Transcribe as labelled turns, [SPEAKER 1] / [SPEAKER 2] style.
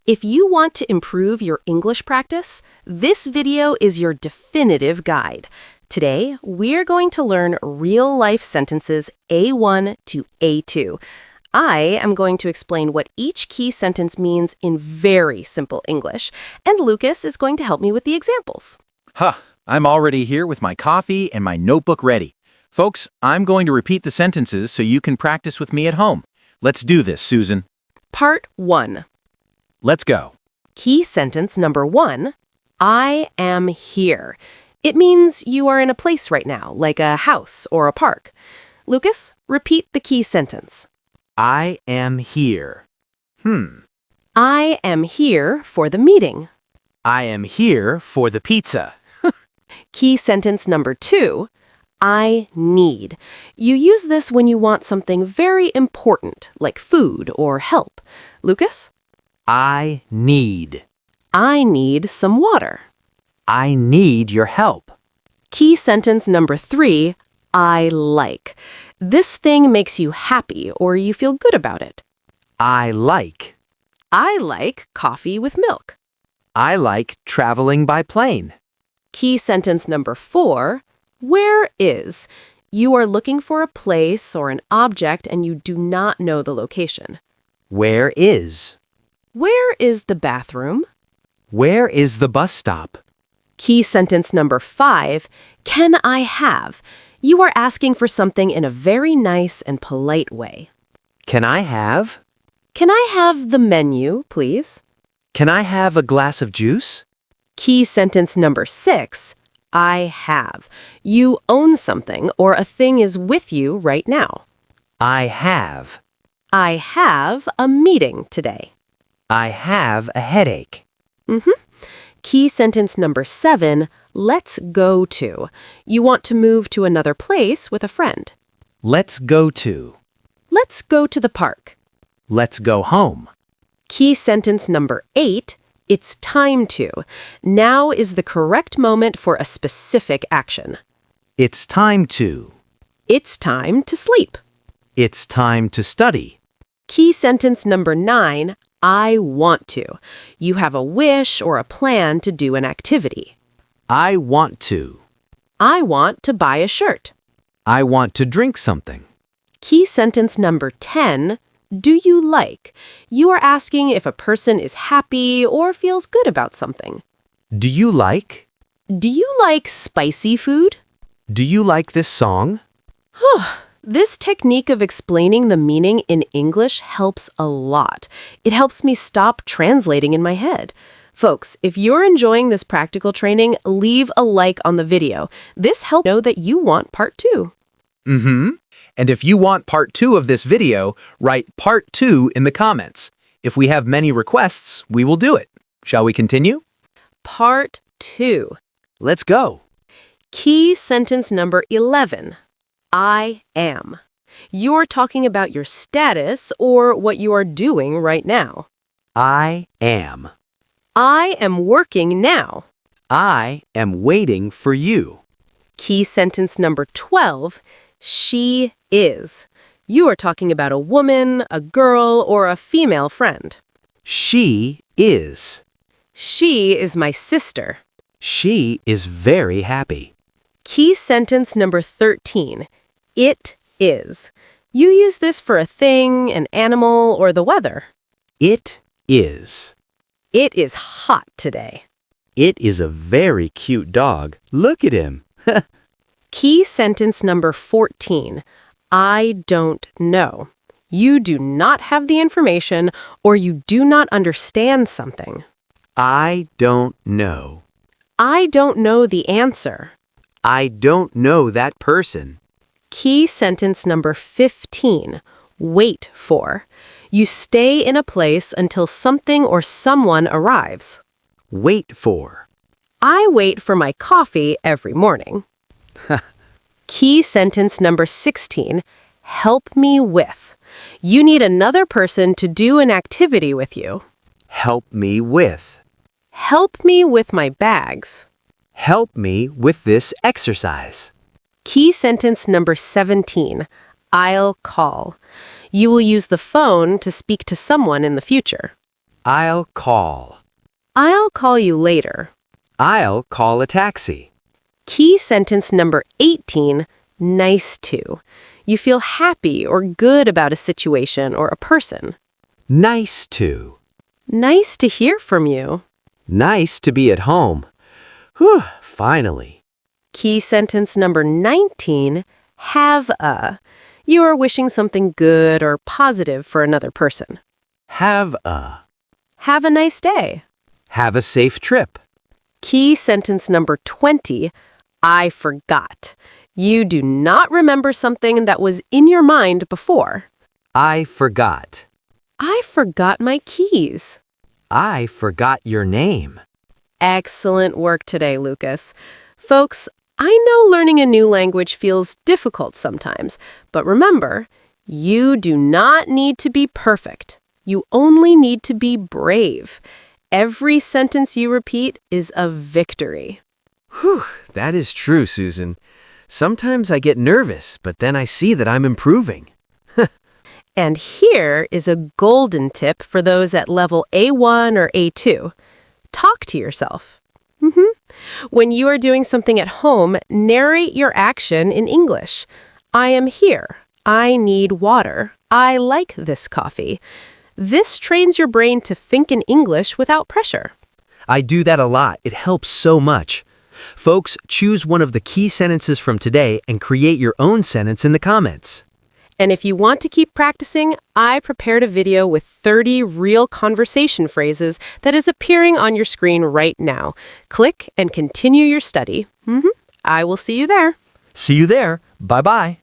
[SPEAKER 1] If you want to improve your English practice, this video is your definitive guide. Today, we're going to learn real-life sentences A1 to A2. I am going to explain what each key sentence means in very simple English, and Lucas is going to help me with the examples.
[SPEAKER 2] I'm already here with my coffee and my notebook ready. Folks, I'm going to repeat the sentences so you can practice with me at home. Let's do this, Susan.
[SPEAKER 1] Part 1.
[SPEAKER 2] Let's go.
[SPEAKER 1] Key sentence number 1, I am here. It means you are in a place right now, like a house or a park. Lucas, repeat the key sentence.
[SPEAKER 2] I am here.
[SPEAKER 1] I am here for the meeting.
[SPEAKER 2] I am here for the pizza.
[SPEAKER 1] Key sentence number 2, I need. You use this when you want something very important, like food or help. Lucas?
[SPEAKER 2] I need.
[SPEAKER 1] I need some water.
[SPEAKER 2] I need your help.
[SPEAKER 1] Key sentence number 3, I like. This thing makes you happy or you feel good about it.
[SPEAKER 2] I like.
[SPEAKER 1] I like coffee with milk.
[SPEAKER 2] I like traveling by plane.
[SPEAKER 1] Key sentence number 4, where is? You are looking for a place or an object and you do not know the location.
[SPEAKER 2] Where is?
[SPEAKER 1] Where is the bathroom?
[SPEAKER 2] Where is the bus stop?
[SPEAKER 1] Key sentence number 5, can I have? You are asking for something in a very nice and polite way.
[SPEAKER 2] Can I have?
[SPEAKER 1] Can I have the menu, please?
[SPEAKER 2] Can I have a glass of juice?
[SPEAKER 1] Key sentence number 6, I have. You own something or a thing is with you right now.
[SPEAKER 2] I have.
[SPEAKER 1] I have a meeting today.
[SPEAKER 2] I have a headache.
[SPEAKER 1] Key sentence number 7, let's go to. You want to move to another place with a friend.
[SPEAKER 2] Let's go to.
[SPEAKER 1] Let's go to the park.
[SPEAKER 2] Let's go home.
[SPEAKER 1] Key sentence number 8, it's time to. Now is the correct moment for a specific action.
[SPEAKER 2] It's time to.
[SPEAKER 1] It's time to sleep.
[SPEAKER 2] It's time to study.
[SPEAKER 1] Key sentence number 9, I want to. You have a wish or a plan to do an activity.
[SPEAKER 2] I want to.
[SPEAKER 1] I want to buy a shirt.
[SPEAKER 2] I want to drink something.
[SPEAKER 1] Key sentence number 10, do you like? You are asking if a person is happy or feels good about something.
[SPEAKER 2] Do you like?
[SPEAKER 1] Do you like spicy food?
[SPEAKER 2] Do you like this song?
[SPEAKER 1] This technique of explaining the meaning in English helps a lot. It helps me stop translating in my head. Folks, if you're enjoying this practical training, leave a like on the video. This helps know that you want part 2.
[SPEAKER 2] And if you want part 2 of this video, write part 2 in the comments. If we have many requests, we will do it. Shall we continue?
[SPEAKER 1] Part 2.
[SPEAKER 2] Let's go.
[SPEAKER 1] Key sentence number 11. I am. You're talking about your status or what you are doing right now.
[SPEAKER 2] I am.
[SPEAKER 1] I am working now.
[SPEAKER 2] I am waiting for you.
[SPEAKER 1] Key sentence number 12. She is. You are talking about a woman, a girl, or a female friend.
[SPEAKER 2] She is.
[SPEAKER 1] She is my sister.
[SPEAKER 2] She is very happy.
[SPEAKER 1] Key sentence number 13. It is. You use this for a thing, an animal, or the weather.
[SPEAKER 2] It is.
[SPEAKER 1] It is hot today.
[SPEAKER 2] It is a very cute dog. Look at him.
[SPEAKER 1] Key sentence number 14. I don't know. You do not have the information or you do not understand something.
[SPEAKER 2] I don't know.
[SPEAKER 1] I don't know the answer.
[SPEAKER 2] I don't know that person.
[SPEAKER 1] Key sentence number 15. Wait for. You stay in a place until something or someone arrives.
[SPEAKER 2] Wait for.
[SPEAKER 1] I wait for my coffee every morning. Key sentence number 16. Help me with. You need another person to do an activity with you.
[SPEAKER 2] Help me with.
[SPEAKER 1] Help me with my bags.
[SPEAKER 2] Help me with this exercise.
[SPEAKER 1] Key sentence number 17. I'll call. You will use the phone to speak to someone in the future.
[SPEAKER 3] I'll call.
[SPEAKER 1] I'll call you later.
[SPEAKER 3] I'll call a taxi.
[SPEAKER 1] Key sentence number 18, nice to. You feel happy or good about a situation or a person.
[SPEAKER 3] Nice to.
[SPEAKER 1] Nice to hear from you.
[SPEAKER 3] Nice to be at home. Whew, finally.
[SPEAKER 1] Key sentence number 19, have a. You are wishing something good or positive for another person.
[SPEAKER 3] Have a.
[SPEAKER 1] Have a nice day.
[SPEAKER 3] Have a safe trip.
[SPEAKER 1] Key sentence number 20, I forgot. You do not remember something that was in your mind before.
[SPEAKER 3] I forgot.
[SPEAKER 1] I forgot my keys.
[SPEAKER 3] I forgot your name.
[SPEAKER 1] Excellent work today, Lucas. Folks, I know learning a new language feels difficult sometimes, but remember, you do not need to be perfect. You only need to be brave. Every sentence you repeat is a victory.
[SPEAKER 3] Whew, that is true, Susan. Sometimes I get nervous, but then I see that I'm improving.
[SPEAKER 1] And here is a golden tip for those at level A1 or A2. Talk to yourself. When you are doing something at home, narrate your action in English. I am here. I need water. I like this coffee. This trains your brain to think in English without pressure.
[SPEAKER 2] I do that a lot. It helps so much. Folks, choose one of the key sentences from today and create your own sentence in the comments.
[SPEAKER 1] And if you want to keep practicing, I prepared a video with 30 real conversation phrases that is appearing on your screen right now. Click and continue your study. I will see you there.
[SPEAKER 2] See you there. Bye-bye.